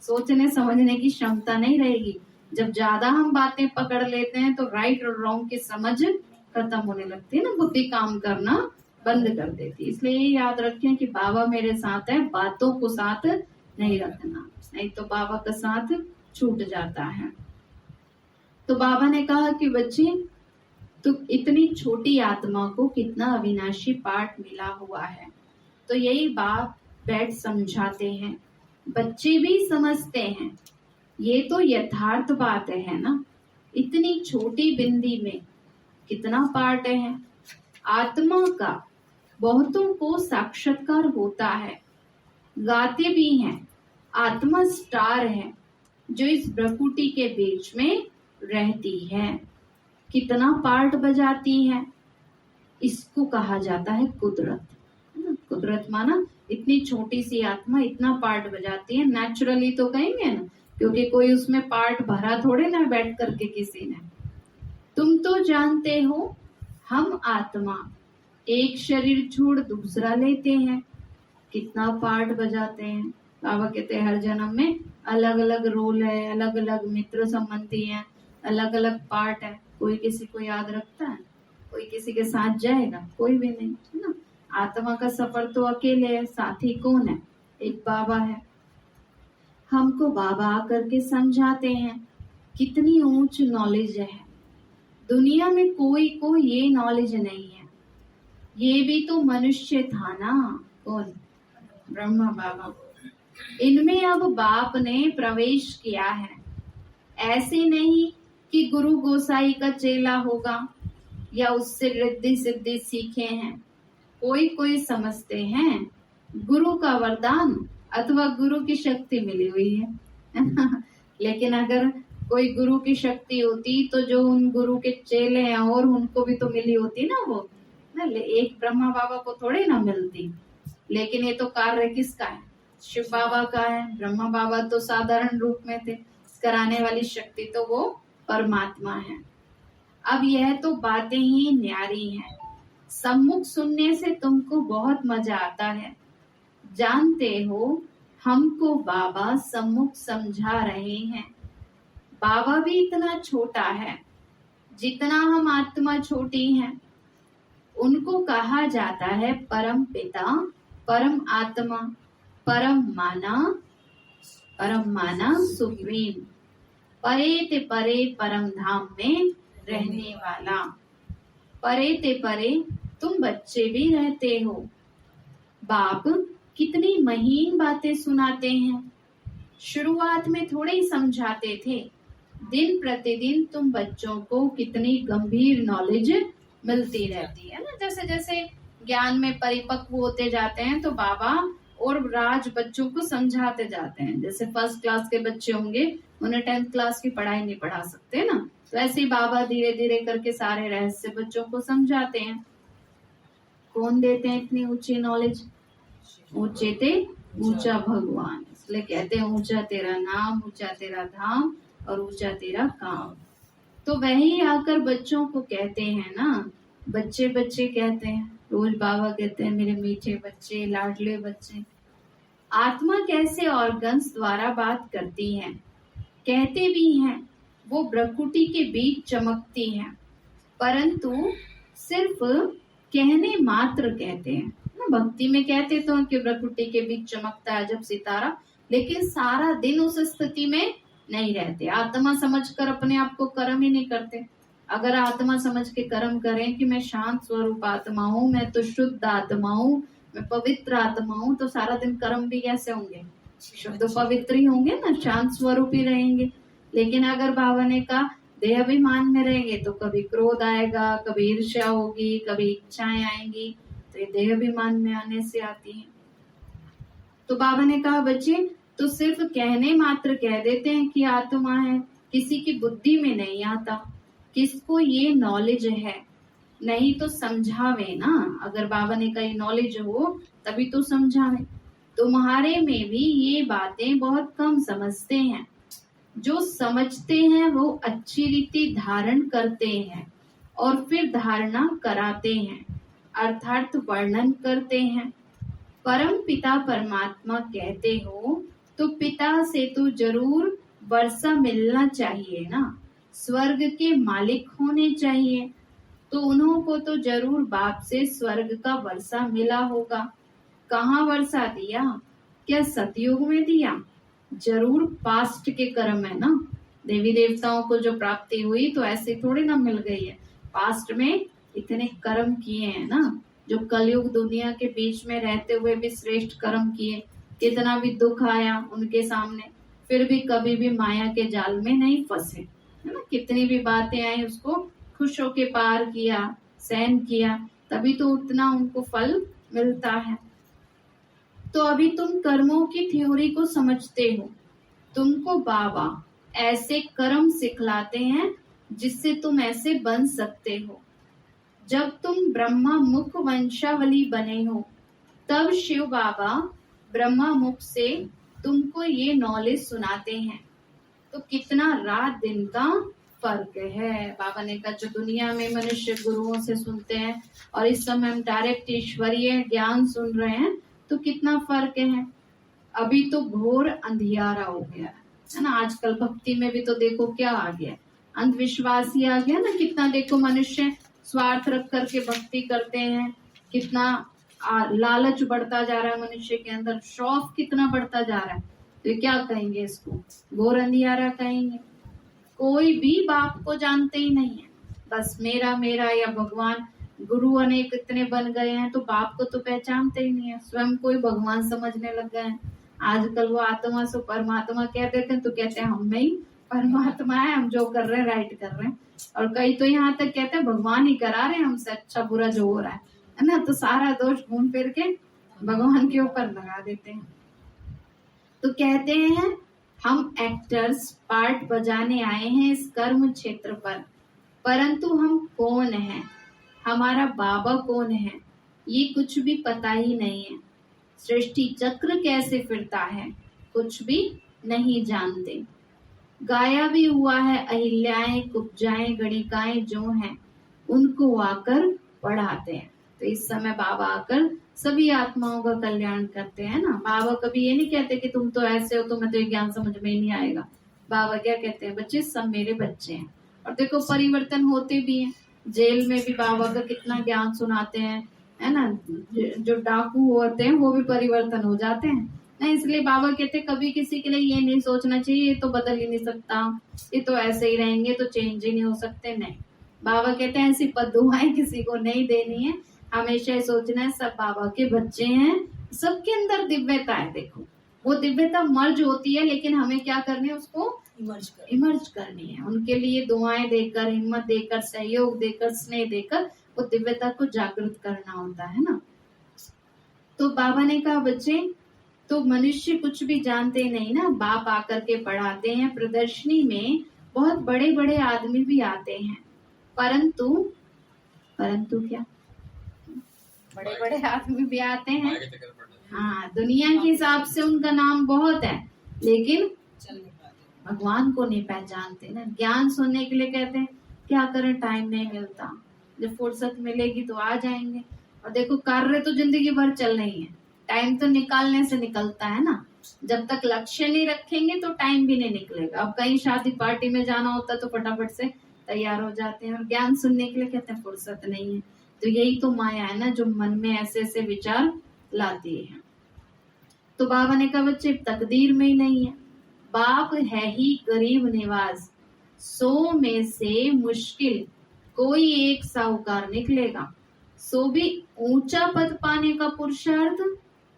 सोचने समझने की क्षमता नहीं रहेगी। जब ज्यादा हम बातें पकड़ लेते हैं तो राइट और रॉन्ग की समझ खत्म होने लगती है ना, बुद्धि काम करना बंद कर देती है। इसलिए ये याद रखें कि बाबा मेरे साथ है, बातों को साथ नहीं रखना, नहीं तो बाबा का साथ छूट जाता है। तो बाबा ने कहा कि बच्चे तो इतनी छोटी आत्मा को कितना अविनाशी पाठ मिला हुआ है। तो यही बाप बैठ समझाते हैं, बच्चे भी समझते हैं। ये तो यथार्थ बात है ना, इतनी छोटी बिंदी में कितना पार्ट है। आत्मा का बहुतों को साक्षात्कार होता है, गाते भी हैं। आत्मा स्टार है जो इस प्रकृति के बीच में रहती है, कितना पार्ट बजाती है। इसको कहा जाता है कुदरत। कुदरत माना इतनी छोटी सी आत्मा इतना पार्ट बजाती है। नेचुरली तो कहेंगे ना, क्योंकि कोई उसमें पार्ट भरा थोड़े ना बैठ करके किसी ने। तुम तो जानते हो हम आत्मा एक शरीर छोड़ दूसरा लेते हैं, कितना पार्ट बजाते हैं। बाबा कहते हैं हर जन्म में अलग अलग रोल है, अलग अलग मित्र संबंधी है, अलग अलग पार्ट है। कोई किसी को याद रखता है, कोई किसी के साथ जाएगा, कोई भी नहीं, है ना। आत्मा का सफर तो अकेले है, साथी कौन है, एक बाबा है। हमको बाबा आकर के समझाते हैं, कितनी ऊंच नॉलेज है, दुनिया में कोई को ये नॉलेज नहीं है। ये भी तो मनुष्य था ना, कौन, ब्रह्मा बाबा। इनमें अब बाप ने प्रवेश किया है। ऐसे नहीं कि गुरु गोसाई का चेला होगा या उससे रिद्धि सिद्धि सीखे हैं। कोई कोई समझते हैं गुरु का वरदान अथवा गुरु की शक्ति मिली हुई है लेकिन अगर कोई गुरु की शक्ति होती तो जो उन गुरु के चेले हैं और उनको भी तो मिली होती ना, वो ना, एक ब्रह्मा बाबा को थोड़ी ना मिलती। लेकिन ये तो कार्य किसका है, शिव बाबा का है। ब्रह्मा बाबा तो साधारण रूप में थे, कराने वाली शक्ति तो वो परमात्मा है। अब यह तो बातें ही न्यारी हैं, सम्मुख सुनने से तुमको बहुत मजा आता है। जानते हो हमको बाबा सम्मुख समझा रहे हैं। बाबा भी इतना छोटा है जितना हम आत्मा छोटी है। उनको कहा जाता है परम पिता, परम आत्मा, परम माना सुप्रीम, परे ते परे परम धाम में रहने वाला। परे ते परे तुम बच्चे भी रहते हो। बाप कितनी महीन बातें सुनाते हैं। शुरुआत में थोड़े ही समझाते थे, दिन प्रतिदिन तुम बच्चों को कितनी गंभीर नॉलेज मिलती रहती है ना। जैसे जैसे ज्ञान में परिपक्व होते जाते हैं तो बाबा और राज बच्चों को समझाते जाते हैं। जैसे फर्स्ट क्लास के बच्चे होंगे, उन्हें 10th क्लास की पढ़ाई नहीं पढ़ा सकते ना, तो ऐसे ही बाबा धीरे धीरे करके सारे रहस्य बच्चों को समझाते हैं। कौन देते हैं इतनी ऊंची नॉलेज, ऊंचे ते ऊंचा भगवान। इसलिए कहते हैं ऊंचा तेरा नाम, ऊंचा तेरा धाम और ऊंचा तेरा काम। तो वही आकर बच्चों को कहते हैं ना, बच्चे बच्चे कहते हैं, रोज बाबा कहते हैं मेरे मीठे बच्चे, लाडले बच्चे। आत्मा कैसे ऑर्गन्स द्वारा बात करती है, कहते भी हैं वो प्रकृति के बीच चमकती है, परंतु सिर्फ कहने मात्र कहते हैं। भक्ति में कहते तो कि प्रकृति के बीच चमकता है जब सितारा, लेकिन सारा दिन उस स्थिति में नहीं रहते। आत्मा समझकर अपने आप को कर्म ही नहीं करते। अगर आत्मा समझ के कर्म करें कि मैं शांत स्वरूप आत्मा हूँ, मैं तो शुद्ध आत्मा हूँ, मैं पवित्र आत्मा हूँ, तो सारा दिन कर्म भी कैसे होंगे? शुद्ध पवित्र ही होंगे ना, शांत स्वरूप ही रहेंगे। लेकिन अगर बाबा ने कहा देहाभिमान में रहेंगे तो कभी क्रोध आएगा, कभी ईर्ष्या होगी, कभी इच्छाएं आएंगी, तो ये देहाभिमान में आने से आती है। तो बाबा ने कहा बच्चे तो सिर्फ कहने मात्र कह देते हैं कि आत्मा है, किसी की बुद्धि में नहीं आता। किसको ये नॉलेज है? नहीं तो समझावे ना। अगर बाबा ने कही नॉलेज हो तभी तो समझावे। तुम्हारे में भी ये बातें बहुत कम समझते हैं। जो समझते हैं वो अच्छी रीति धारण करते हैं और फिर धारणा कराते हैं, अर्थात वर्णन करते हैं। परम पिता परमात्मा कहते हो तो पिता से तो जरूर वर्षा मिलना चाहिए ना। स्वर्ग के मालिक होने चाहिए, तो उन्हों को तो जरूर बाप से स्वर्ग का वर्षा मिला होगा। कहाँ वर्षा दिया? क्या सतयुग में दिया? जरूर पास्ट के कर्म है ना। देवी देवताओं को जो प्राप्ति हुई तो ऐसे थोड़ी ना मिल गई है। पास्ट में इतने कर्म किए हैं ना, जो कलयुग दुनिया के बीच में रहते हुए भी श्रेष्ठ कर्म किए। कितना भी दुख आया उनके सामने, फिर भी कभी भी माया के जाल में नहीं फंसे, है ना। कितनी भी बातें आई उसको खुश होके पार किया, सहन किया, तभी तो उतना उनको फल मिलता है। तो अभी तुम कर्मों की थ्योरी को समझते हो। तुमको बाबा ऐसे कर्म सिखलाते हैं जिससे तुम ऐसे बन सकते हो। जब तुम ब्रह्मा मुख वंशावली बने हो तब शिव बाबा ब्रह्मा मुख से तुमको ये नॉलेज सुनाते हैं। तो कितना रात दिन का फर्क है। बाबा ने कहा जो दुनिया में मनुष्य गुरुओं से सुनते हैं और इस समय हम डायरेक्ट ईश्वरीय ज्ञान सुन रहे हैं, तो कितना फर्क है। अभी तो घोर अंधियारा हो गया है ना। आजकल भक्ति में भी तो देखो क्या आ गया, अंधविश्वास ही आ गया ना। कितना देखो मनुष्य स्वार्थ रख करके भक्ति करते हैं, कितना लालच बढ़ता जा रहा है मनुष्य के अंदर, शौक कितना बढ़ता जा रहा है। तो क्या कहेंगे इसको? घोर अंधियारा कहेंगे। कोई भी बाप को जानते ही नहीं है, बस मेरा मेरा या भगवान। गुरु अनेक इतने बन गए हैं तो बाप को तो पहचानते ही नहीं है, स्वयं को ही भगवान समझने लग गए हैं। आजकल वो आत्मा से परमात्मा कह देते हैं तो कहते हैं हम में ही परमात्मा है, हम जो कर रहे हैं राइट कर रहे हैं। और कई तो यहाँ तक कहते हैं भगवान ही करा रहे हैं हमसे अच्छा बुरा जो हो रहा है ना। तो सारा दोष घूम फिर के भगवान के ऊपर लगा देते हैं। तो कहते हैं हम एक्टर्स पार्ट बजाने आए हैं इस कर्म क्षेत्र पर, परंतु हम कौन हैं, हमारा बाबा कौन है, ये कुछ भी पता ही नहीं है। सृष्टि चक्र कैसे फिरता है कुछ भी नहीं जानते। गाया भी हुआ है अहिल्याएं कुब्जाएं गणिकाएं जो हैं उनको आकर पढ़ाते हैं। तो इस समय बाबा आकर सभी आत्माओं का कल्याण करते हैं ना। बाबा कभी ये नहीं कहते कि तुम तो ऐसे हो, तुम्हें तो ये ज्ञान समझ में ही नहीं आएगा। बाबा क्या कहते हैं? बच्चे सब मेरे बच्चे हैं। और देखो परिवर्तन होते भी हैं। जेल में भी बाबा का कितना ज्ञान सुनाते हैं, है ना। जो डाकू होते हैं वो भी परिवर्तन हो जाते हैं ना। इसलिए बाबा कहते हैं कभी किसी के लिए ये नहीं सोचना चाहिए ये तो बदल ही नहीं सकता, ये तो ऐसे ही रहेंगे, तो चेंज ही नहीं हो सकते। नहीं, बाबा कहते हैं ऐसी बद्दुआएं किसी को नहीं देनी है। हमेशा सोचना है सब बाबा के बच्चे हैं, सबके अंदर दिव्यता है। देखो वो दिव्यता मर्ज होती है, लेकिन हमें क्या करनी है? उसको इमर्ज करनी है। उनके लिए दुआएं देकर, हिम्मत देकर, सहयोग देकर, स्नेह देकर वो दिव्यता को जागृत करना होता है ना। तो बाबा ने कहा बच्चे तो मनुष्य कुछ भी जानते नहीं ना, बाप आकर के पढ़ाते हैं। प्रदर्शनी में बहुत बड़े बड़े आदमी भी आते हैं, परंतु क्या बड़े बड़े आदमी भी आते हैं। हाँ, दुनिया के हिसाब से उनका नाम बहुत है, लेकिन भगवान को नहीं पहचानते ना। ज्ञान सुनने के लिए कहते हैं क्या करें, टाइम नहीं मिलता, जब फुर्सत मिलेगी तो आ जाएंगे। और देखो कार्य तो जिंदगी भर चल रही है, टाइम तो निकालने से निकलता है ना। जब तक लक्ष्य नहीं रखेंगे तो टाइम भी नहीं निकलेगा। अब कहीं शादी पार्टी में जाना होता है तो फटाफट से तैयार हो जाते हैं, और ज्ञान सुनने के लिए कहते हैं फुर्सत नहीं है। तो यही तो माया है ना, जो मन में ऐसे ऐसे विचार लाती है। तो बाबा ने कहा बच्चे तकदीर में ही नहीं है, बाप है ही गरीब निवाज, 100 में से मुश्किल कोई एक साहूकार निकलेगा। सो भी ऊंचा पद पाने का पुरुषार्थ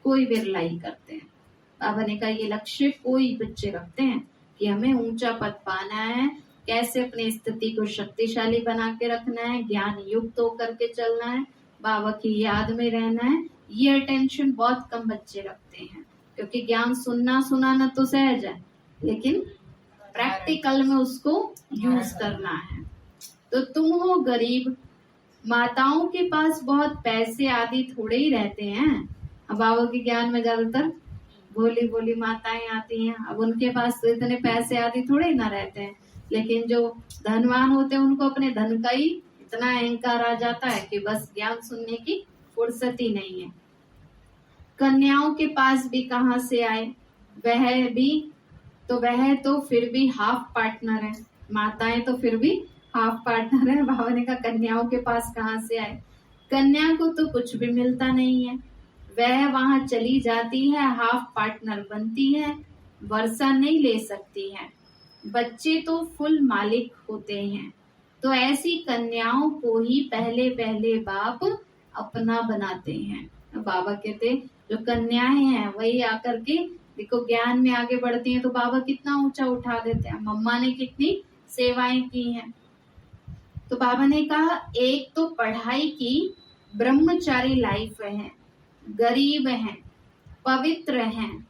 कोई बिरला ही करते हैं। बाबा ने कहा ये लक्ष्य कोई बच्चे रखते हैं कि हमें ऊंचा पद पाना है, कैसे अपनी स्थिति को शक्तिशाली बना के रखना है, ज्ञान युक्त होकर के चलना है, बाबा की याद में रहना है। ये अटेंशन बहुत कम बच्चे रखते हैं, क्योंकि ज्ञान सुनना सुनाना तो सहज है, लेकिन प्रैक्टिकल में उसको यूज करना है। तो तुम हो गरीब, माताओं के पास बहुत पैसे आदि थोड़े ही रहते हैं। अब बाबा के ज्ञान में ज्यादातर भोली भोली माताएं आती हैं। अब उनके पास तो इतने पैसे आदि थोड़े ही ना रहते हैं, लेकिन जो धनवान होते हैं उनको अपने धन का ही इतना अहंकार आ जाता है कि बस ज्ञान सुनने की फुर्सत ही नहीं है। कन्याओं के पास भी कहाँ से आए, वह तो फिर भी हाफ पार्टनर है। माताएं तो फिर भी हाफ पार्टनर है। बाबा ने कहा कन्याओं के पास कहाँ से आए, कन्या को तो कुछ भी मिलता नहीं है, वह वहां चली जाती है, हाफ पार्टनर बनती है, वर्षा नहीं ले सकती है, बच्चे तो फुल मालिक होते हैं। तो ऐसी कन्याओं को ही पहले पहले बाप अपना बनाते हैं। बाबा कहते जो कन्याएं हैं वही आकर के देखो ज्ञान में आगे बढ़ती हैं, तो बाबा कितना ऊंचा उठा देते हैं। मम्मा ने कितनी सेवाएं की हैं। तो बाबा ने कहा एक तो पढ़ाई की ब्रह्मचारी लाइफ है, गरीब हैं, पवित्र हैं,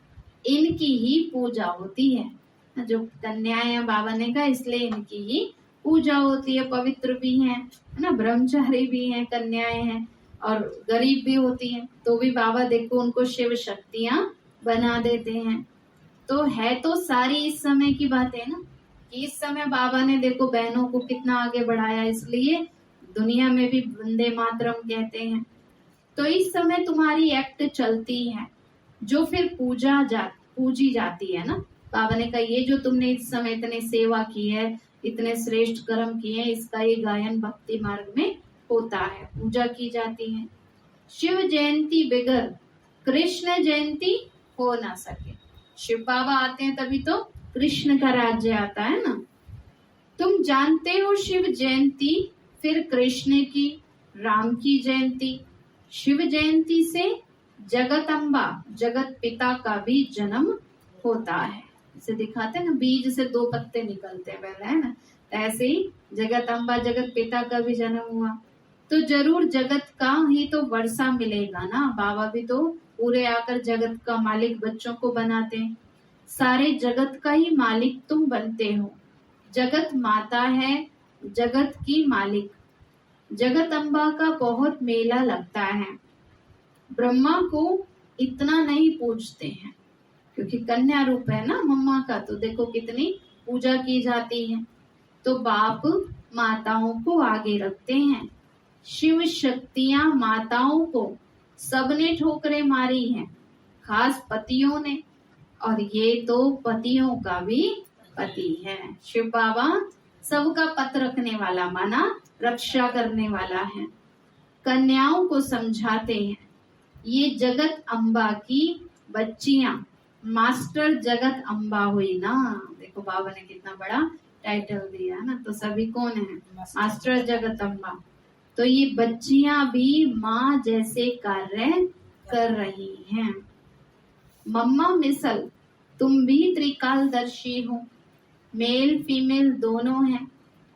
इनकी ही पूजा होती है। जो कन्याएं हैं बाबा ने कहा इसलिए इनकी ही पूजा होती है, पवित्र भी हैं, है ना, ब्रह्मचारी भी हैं, कन्याएं हैं और गरीब भी होती हैं, तो भी बाबा देखो उनको शिव शक्तियां बना देते हैं। तो है तो सारी इस समय की बात है ना, कि इस समय बाबा ने देखो बहनों को कितना आगे बढ़ाया, इसलिए दुनिया में भी वंदे मातरम कहते हैं। तो इस समय तुम्हारी एक्ट चलती है जो फिर पूजी जाती है ना। बाबा ने कहा ये जो तुमने इस समय इतने सेवा की है, इतने श्रेष्ठ कर्म किए हैं, इसका ये गायन भक्ति मार्ग में होता है, पूजा की जाती है। शिव जयंती बगैर कृष्ण जयंती हो ना सके। शिव बाबा आते हैं तभी तो कृष्ण का राज्य आता है ना। तुम जानते हो शिव जयंती, फिर कृष्ण की, राम की जयंती। शिव जयंती से जगत अम्बा, जगत पिता का भी जन्म होता है। इसे दिखाते हैं ना, बीज से 2 पत्ते निकलते हैं पहले, है ना, ऐसे ही जगत अम्बा, जगत पिता का भी जन्म हुआ। तो जरूर जगत का ही तो वर्षा मिलेगा ना। बाबा भी तो पूरे आकर जगत का मालिक बच्चों को बनाते हैं। सारे जगत का ही मालिक तुम बनते हो। जगत माता है, जगत की मालिक। जगत अम्बा का बहुत मेला लगता है। ब्रह्मा को इतना नहीं पूजते हैं, क्योंकि कन्या रूप है ना मम्मा का, तो देखो कितनी पूजा की जाती है। तो बाप माताओं को आगे रखते हैं। शिव शक्तियां माताओं को सबने ठोकरें मारी हैं, खास पतियों ने, और ये तो पतियों का भी पति है। शिव बाबा सबका पत रखने वाला, माना रक्षा करने वाला है। कन्याओं को समझाते हैं ये जगत अम्बा की बच्चियां मास्टर जगत अम्बा हुई ना। देखो बाबा ने कितना बड़ा टाइटल दिया ना, तो सभी कौन है, मास्टर जगत अम्बा। तो ये बच्चियां भी माँ जैसे कार्य कर रही हैं। मम्मा मिसल तुम भी त्रिकालदर्शी हो, मेल फीमेल दोनों हैं,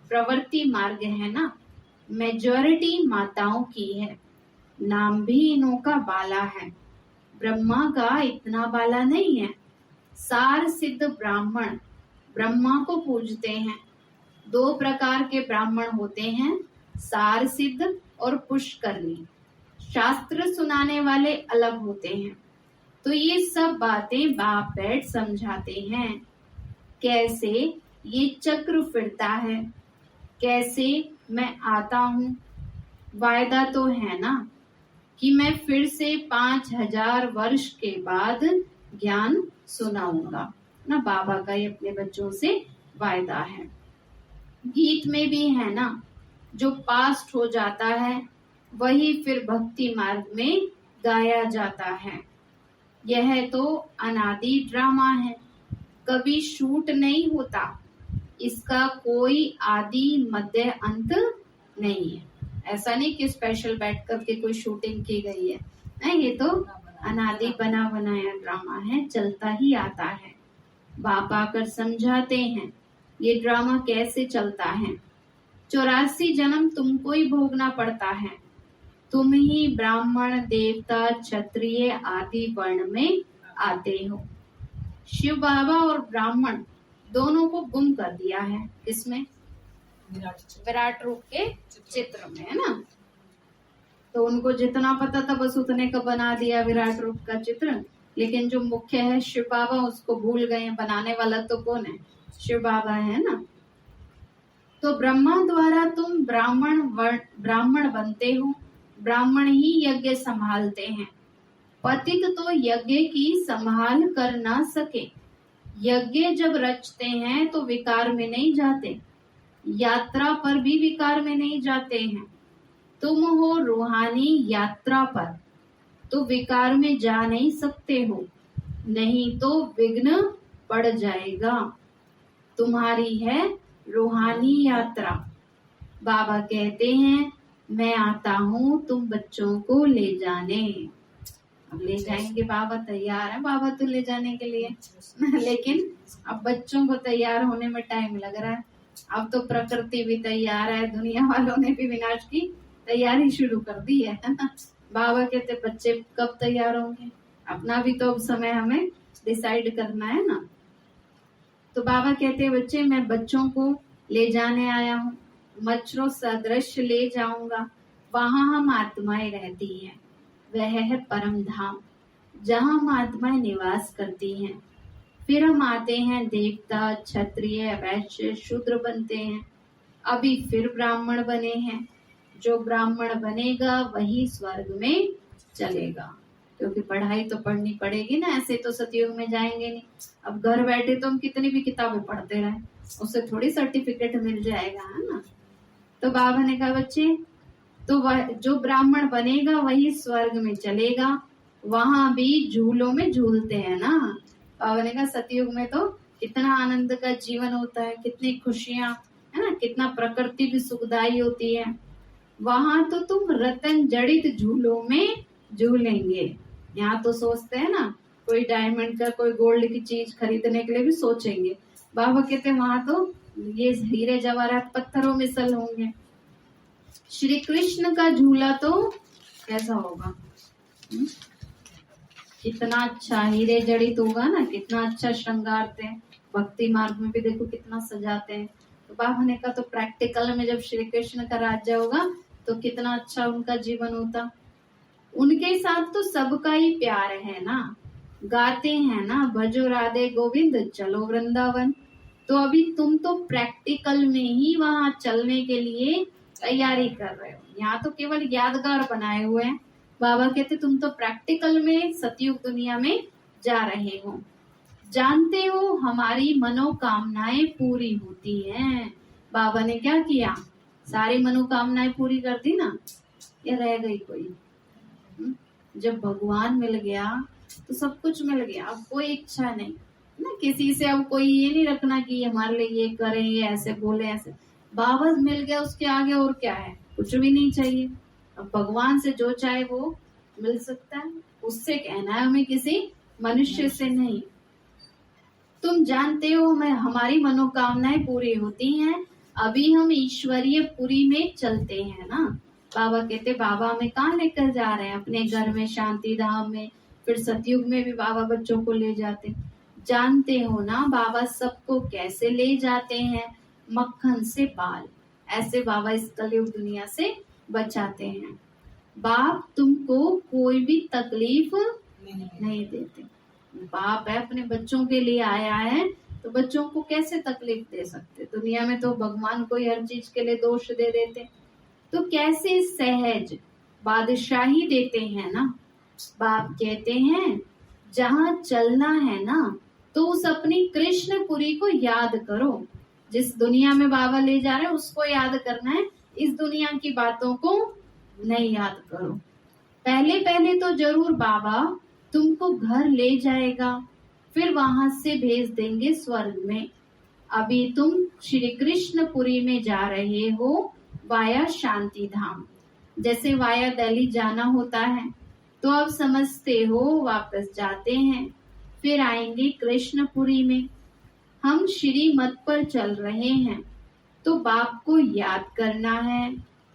प्रवृत्ति मार्ग है ना, मेजॉरिटी माताओं की है, नाम भी इनों का बाला है। ब्रह्मा का इतना बाला नहीं है। सार सिद्ध ब्राह्मण ब्रह्मा को पूजते हैं। 2 प्रकार के ब्राह्मण होते हैं, सार सिद्ध और पुष्करणी। शास्त्र सुनाने वाले अलग होते हैं। तो ये सब बातें बाप बैठ समझाते हैं, कैसे ये चक्र फिरता है, कैसे मैं आता हूँ। वायदा तो है ना कि मैं फिर से 5000 वर्ष के बाद ज्ञान सुनाऊंगा ना। बाबा का ये अपने बच्चों से वायदा है। गीत में भी है ना, जो पास्ट हो जाता है वही फिर भक्ति मार्ग में गाया जाता है। यह तो अनादि ड्रामा है, कभी शूट नहीं होता, इसका कोई आदि मध्य अंत नहीं है। ऐसा नहीं कि स्पेशल बैठ करके कोई शूटिंग की गई है, नहीं, ये तो अनादि बना बनाया ड्रामा है, चलता ही आता है। बाप आकर समझाते हैं ये ड्रामा कैसे चलता है। 84 जन्म तुमको ही भोगना पड़ता है, तुम ही ब्राह्मण देवता क्षत्रिय आदि वर्ण में आते हो। शिव बाबा और ब्राह्मण दोनों को गुम कर दिया है, किसमें? विराट रूप के चित्र में, है ना। तो उनको जितना पता था बस उतने का बना दिया विराट रूप का चित्र, लेकिन जो मुख्य है शिव बाबा उसको भूल गए। बनाने वाला तो कौन है? शिव बाबा है ना। तो ब्रह्मा द्वारा तुम ब्राह्मण बनते हो, ब्राह्मण ही यज्ञ संभालते हैं। पतित तो यज्ञ की संभाल कर ना सके, यज्ञ जब रचते हैं तो विकार में नहीं जाते, यात्रा पर भी विकार में नहीं जाते हैं। तुम हो रूहानी यात्रा पर, तो विकार में जा नहीं सकते हो, नहीं तो विघ्न पड़ जाएगा। तुम्हारी है रूहानी यात्रा। बाबा कहते हैं मैं आता हूँ तुम बच्चों को ले जाने। अब ले जाएंगे, बाबा तैयार है, बाबा तो ले जाने के लिए लेकिन अब बच्चों को तैयार होने में टाइम लग रहा है। अब तो प्रकृति भी तैयार है, दुनिया वालों ने भी विनाश की तैयारी शुरू कर दी है ना। बाबा कहते बच्चे कब तैयार होंगे, अपना भी तो अब समय हमें डिसाइड करना है ना। तो बाबा कहते बच्चे मैं बच्चों को ले जाने आया हूँ, मच्छरों सदृश ले जाऊंगा। वहां हम आत्माएं रहती हैं, वह है परम धाम जहाँ हम आत्माएं निवास करती हैं। फिर हम आते हैं देवता क्षत्रिय वैश्य शूद्र बनते हैं, अभी फिर ब्राह्मण बने हैं। जो ब्राह्मण बनेगा वही स्वर्ग में चलेगा, क्योंकि पढ़ाई तो पढ़नी पड़ेगी ना, ऐसे तो सतयुग में जाएंगे नहीं। अब घर बैठे तो हम कितनी भी किताबें पढ़ते रहें, उससे थोड़ी सर्टिफिकेट मिल जाएगा, है ना। तो बाबा ने कहा बच्चे तो जो ब्राह्मण बनेगा वही स्वर्ग में चलेगा, वहां भी झूलों में झूलते हैं ना। बाबा ने कहा सतयुग में तो कितना आनंद का जीवन होता है, कितनी खुशियां, है ना, कितना प्रकृति भी सुखदायी होती है। वहां तो तुम रतन जड़ित झूलों में झूलेंगे। यहाँ तो सोचते हैं ना, कोई डायमंड का कोई गोल्ड की चीज खरीदने के लिए भी सोचेंगे। बाबा कहते वहां तो ये हीरे जवाहरात पत्थरों में सल होंगे। श्री कृष्ण का झूला तो कैसा होगा, कितना अच्छा हीरे जड़ित होगा ना, कितना अच्छा श्रृंगारते हैं। भक्ति मार्ग में भी देखो कितना सजाते हैं। तो बाबा ने कहा तो प्रैक्टिकल में जब श्री कृष्ण का राज्य होगा तो कितना अच्छा उनका जीवन होता। उनके साथ तो सबका ही प्यार है ना, गाते हैं ना भजो राधे गोविंद चलो वृंदावन। तो अभी तुम तो प्रैक्टिकल में ही वहां चलने के लिए तैयारी कर रहे हो, यहाँ तो केवल यादगार बनाए हुए हैं। बाबा कहते तुम तो प्रैक्टिकल में सतयुग दुनिया में जा रहे हो। जानते हो हमारी मनोकामनाएं पूरी होती हैं। बाबा ने क्या किया, सारी मनोकामनाएं पूरी कर दी ना, या रह गई कोई? जब भगवान मिल गया तो सब कुछ मिल गया, अब कोई इच्छा नहीं ना किसी से। अब कोई ये नहीं रखना कि हमारे लिए ये करें, ये ऐसे बोले ऐसे। बाबा मिल गया, उसके आगे और क्या है, कुछ भी नहीं चाहिए। अब भगवान से जो चाहे वो मिल सकता है, उससे कहना है हमें, किसी मनुष्य से नहीं। तुम जानते हो हमें हमारी मनोकामनाएं पूरी होती हैं, अभी हम ईश्वरीय पुरी में चलते हैं ना। बाबा कहते बाबा हमें कहाँ लेकर जा रहे हैं, अपने घर में शांति धाम में। फिर सतयुग में भी बाबा बच्चों को ले जाते। जानते हो ना बाबा सबको कैसे ले जाते हैं, मक्खन से बाल। ऐसे बाबा इस कलयुग दुनिया से बचाते हैं। बाप तुमको कोई भी तकलीफ नहीं देते। बाप है अपने बच्चों के लिए आया है, तो बच्चों को कैसे तकलीफ दे सकते। दुनिया में तो भगवान को हर चीज के लिए दोष दे देते, तो कैसे सहज बादशाही देते हैं ना। बाप कहते हैं जहाँ चलना है ना तो उस अपनी कृष्णपुरी को याद करो। जिस दुनिया में बाबा ले जा रहे हैं उसको याद करना है, इस दुनिया की बातों को नहीं याद करो। पहले पहले तो जरूर बाबा तुमको घर ले जाएगा, फिर वहां से भेज देंगे स्वर्ग में। अभी तुम श्री कृष्णपुरी में जा रहे हो वाया शांति धाम। जैसे वाया दिल्ली जाना होता है तो अब समझते हो, वापस जाते हैं, फिर आएंगे कृष्णपुरी में। हम श्री मत पर चल रहे हैं तो बाप को याद करना है,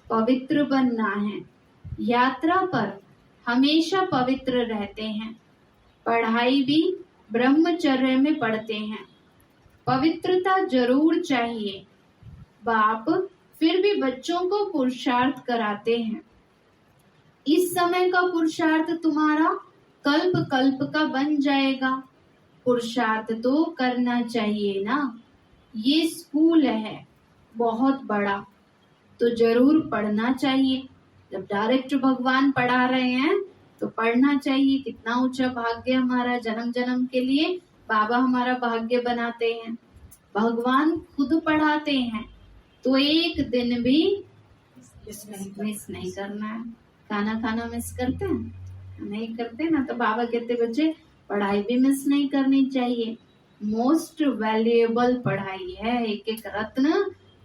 पवित्र बनना है। यात्रा पर हमेशा पवित्र रहते हैं। पढ़ाई भी ब्रह्मचर्य में पढ़ते हैं। पवित्रता जरूर चाहिए। बाप फिर भी बच्चों को पुरुषार्थ कराते हैं। इस समय का पुरुषार्थ तुम्हारा कल्प कल्प का बन जाएगा। पुरुषार्थ तो करना चाहिए ना। ये स्कूल है बहुत बड़ा, तो जरूर पढ़ना चाहिए। जब डायरेक्ट भगवान पढ़ा रहे हैं तो पढ़ना चाहिए। कितना ऊंचा भाग्य हमारा, जन्म जन्म के लिए बाबा हमारा भाग्य बनाते हैं। भगवान खुद पढ़ाते हैं तो एक दिन भी मिस नहीं करना है। खाना खाना मिस करते हैं? नहीं करते ना। तो बाबा कहते बच्चे पढ़ाई भी मिस नहीं करनी चाहिए। मोस्ट वैल्यूएबल पढ़ाई है। एक एक रत्न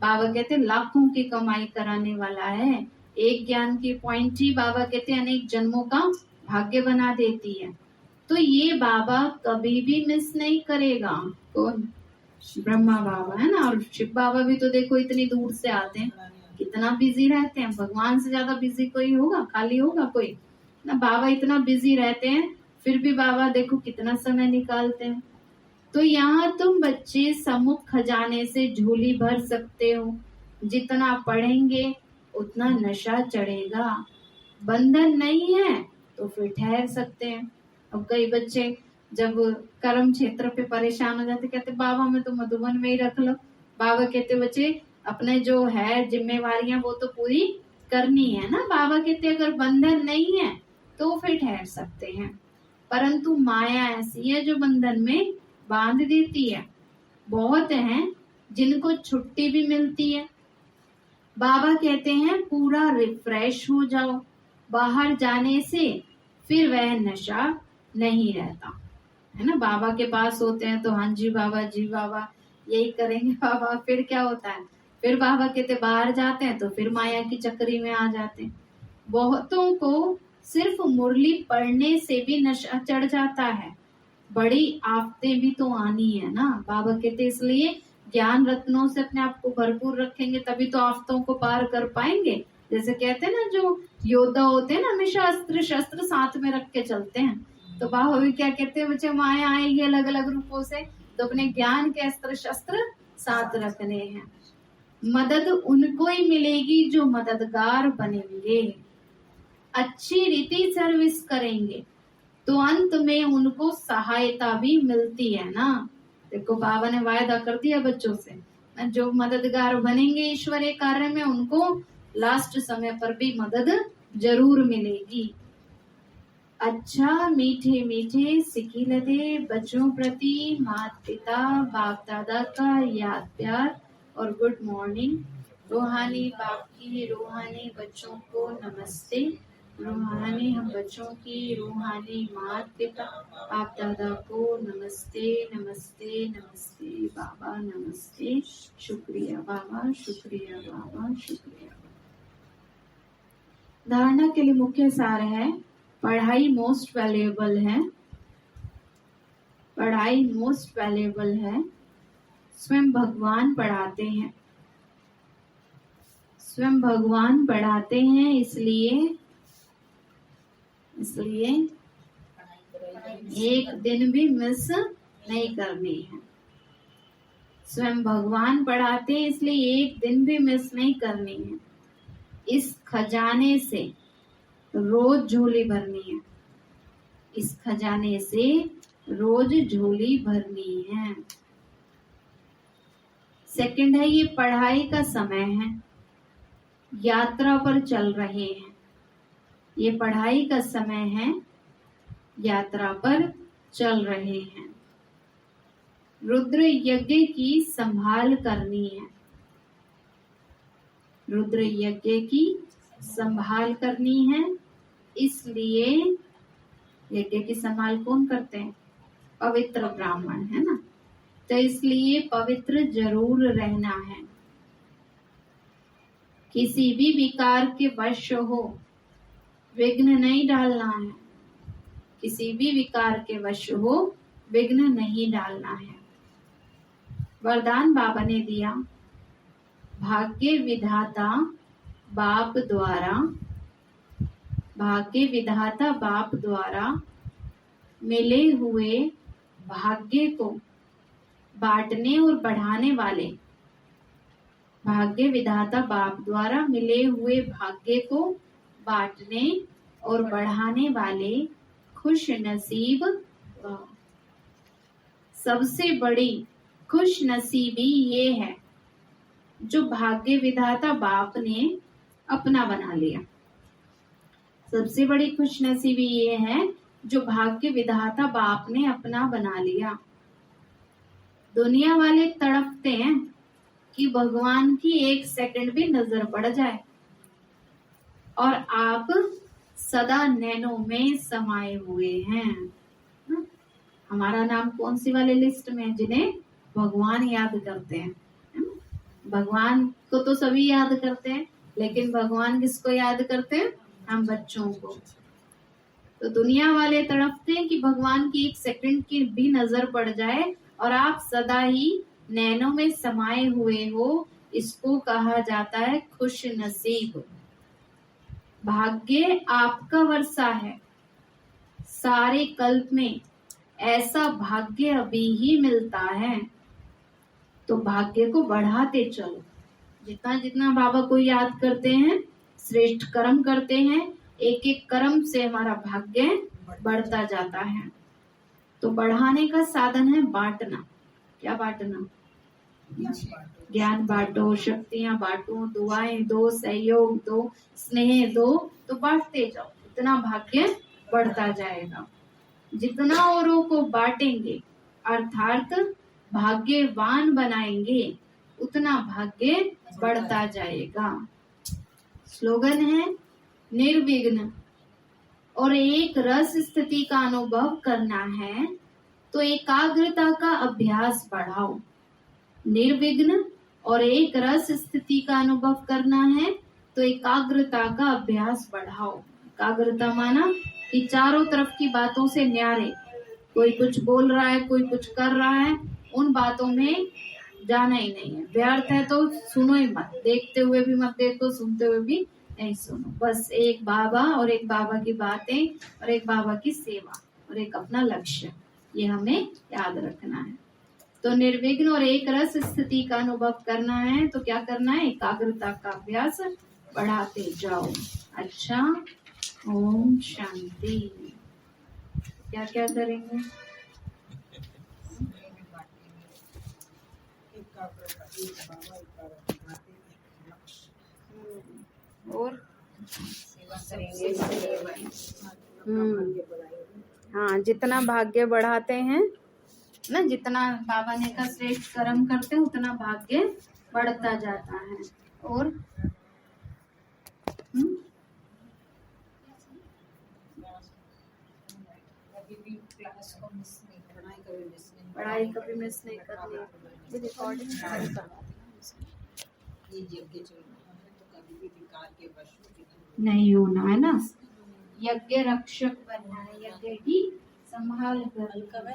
बाबा कहते लाखों की कमाई कराने वाला है। एक ज्ञान की पॉइंट ही बाबा कहते अनेक जन्मों का भाग्य बना देती है। तो ये बाबा कभी भी मिस नहीं करेगा। कौन? ब्रह्मा बाबा है ना। और शिव बाबा भी तो देखो इतनी दूर से आते हैं, कितना बिजी रहते हैं। भगवान से ज्यादा बिजी कोई होगा? खाली होगा कोई ना। बाबा इतना बिजी रहते हैं फिर भी बाबा देखो कितना समय निकालते हैं। तो यहाँ तुम बच्चे समुख खजाने से झोली भर सकते हो। जितना पढ़ेंगे उतना नशा चढ़ेगा। बंधन नहीं है तो फिर ठहर सकते हैं। अब कई बच्चे जब कर्म क्षेत्र पे परेशान हो जाते, कहते बाबा मैं तो मधुबन में ही रख लो। बाबा कहते बच्चे अपने जो है जिम्मेवारियां वो तो पूरी करनी है ना। बाबा कहते अगर बंधन नहीं है तो फिर ठहर सकते हैं, परंतु माया ऐसी है जो बंधन में बांध देती है। बहुत हैं जिनको छुट्टी भी मिलती है। बाबा कहते हैं पूरा रिफ्रेश हो जाओ। बाहर जाने से फिर वह नशा नहीं रहता है ना। बाबा के पास होते हैं तो हाँ जी बाबा यही करेंगे बाबा। फिर क्या होता है? फिर बाबा कहते बाहर जाते हैं तो फिर माया की चक्री में आ जाते हैं। बहुतों को सिर्फ मुरली पढ़ने से भी नशा चढ़ जाता है। बड़ी आफतें भी तो आनी है ना। बाबा कहते इसलिए ज्ञान रत्नों से अपने आप को भरपूर रखेंगे तभी तो आफतों को पार कर पाएंगे। जैसे कहते हैं ना जो योद्धा होते हैं ना हमेशा अस्त्र शस्त्र साथ में रख के चलते हैं। तो बाबा भी क्या कहते हैं बच्चे माया आएगी अलग अलग रूपों से तो अपने ज्ञान के अस्त्र शस्त्र साथ रखने हैं। मदद उनको ही मिलेगी जो मददगार बनेंगे, अच्छी रीति सर्विस करेंगे तो अंत में उनको सहायता भी मिलती है ना। देखो बाबा ने वायदा कर दिया बच्चों से, जो मददगार बनेंगे ईश्वरीय कार्य में उनको लास्ट समय पर भी मदद जरूर मिलेगी। अच्छा मीठे मीठे सिकी लदे बच्चों प्रति माता पिता बाप दादा का याद प्यार और गुड मॉर्निंग। रूहानी बाप की रूहानी बच्चों को नमस्ते। रूहानी हम बच्चों की रूहानी माता पिता बाप दादा को नमस्ते नमस्ते नमस्ते बाबा नमस्ते। शुक्रिया बाबा, शुक्रिया बाबा, शुक्रिया। धारणा के लिए मुख्य सार है पढ़ाई मोस्ट वैल्यूएबल है। पढ़ाई मोस्ट वैल्यूएबल है। स्वयं भगवान पढ़ाते हैं। स्वयं भगवान पढ़ाते हैं इसलिए एक दिन भी मिस नहीं करनी है। स्वयं भगवान पढ़ाते हैं इसलिए एक दिन भी मिस नहीं करनी है। इस खजाने से रोज झोली भरनी है। इस खजाने से रोज झोली भरनी है। सेकंड है ये पढ़ाई का समय है। यात्रा पर चल रहे हैं। ये पढ़ाई का समय है, यात्रा पर चल रहे हैं। रुद्र यज्ञ की संभाल करनी है। रुद्र यज्ञ की संभाल करनी है, इसलिए यज्ञ की संभाल कौन करते हैं? पवित्र ब्राह्मण, है ना। तो इसलिए पवित्र जरूर रहना है, किसी भी विकार के वश हो विघ्न नहीं डालना है, किसी भी विकार के वश हो विघ्न नहीं डालना है। वरदान बाबा ने दिया, भाग्य विधाता बाप द्वारा, भाग्य विधाता बाप द्वारा मिले हुए भाग्य को बांटने और बढ़ाने वाले, भाग्य विधाता बाप द्वारा मिले हुए भाग्य को बांटने और बढ़ाने वाले खुश नसीब, सबसे बड़ी खुश नसीबी ये है जो भाग्य विधाता बाप ने अपना बना लिया। सबसे बड़ी खुश नसीबी ये है जो भाग्य विधाता बाप ने अपना बना लिया। दुनिया वाले तड़पते हैं कि भगवान की एक सेकंड भी नजर पड़ जाए और आप सदा नैनों में समाये हुए हैं। हमारा नाम कौन सी वाले लिस्ट में है? जिन्हें भगवान याद करते हैं। भगवान को तो सभी याद करते हैं, लेकिन भगवान किसको याद करते हैं? हम बच्चों को। तो दुनिया वाले तड़पते हैं कि भगवान की एक सेकंड की भी नजर पड़ जाए और आप सदा ही नैनों में समाये हुए हो। इसको कहा जाता है खुश नसीब। भाग्य आपका वर्षा है, सारे कल्प में ऐसा भाग्य अभी ही मिलता है। तो भाग्य को बढ़ाते चलो, जितना जितना बाबा को याद करते हैं, श्रेष्ठ कर्म करते हैं, एक एक कर्म से हमारा भाग्य बढ़ता जाता है। तो बढ़ाने का साधन है बांटना। क्या बांटना? ज्ञान बांटो, शक्तियां बांटो, दुआएं दो, सहयोग दो, स्नेह दो, तो बांटते जाओ, इतना भाग्य बढ़ता जाएगा। जितना औरों को बांटेंगे अर्थात भाग्यवान बनाएंगे, उतना भाग्य बढ़ता जाएगा। स्लोगन है निर्विघ्न और एक रस स्थिति का अनुभव करना है तो एकाग्रता का अभ्यास बढ़ाओ। निर्विघ्न और एक रस स्थिति का अनुभव करना है तो एकाग्रता का अभ्यास बढ़ाओ। एकाग्रता माना कि चारों तरफ की बातों से न्यारे, कोई कुछ बोल रहा है, कोई कुछ कर रहा है, उन बातों में जाना ही नहीं है। व्यर्थ है तो सुनो ही मत, देखते हुए भी मत देखो, सुनते हुए भी नहीं सुनो। बस एक बाबा और एक बाबा की बातें और एक बाबा की सेवा और एक अपना लक्ष्य, ये हमें याद रखना है। तो निर्विघ्न और एक रस स्थिति का अनुभव करना है तो क्या करना है? एकाग्रता का अभ्यास बढ़ाते जाओ। अच्छा, ओम शांति। क्या क्या करेंगे? और हाँ, जितना भाग्य बढ़ाते हैं ना, जितना बाबा ने का श्रेष्ठ कर्म करते हैं उतना भाग्य बढ़ता जाता है। और पढ़ाई कभी मिस नहीं करनी। रिकॉर्डिंग नहीं होना है ना, यज्ञ रक्षक बनना है, यज्ञ की संभाल कर।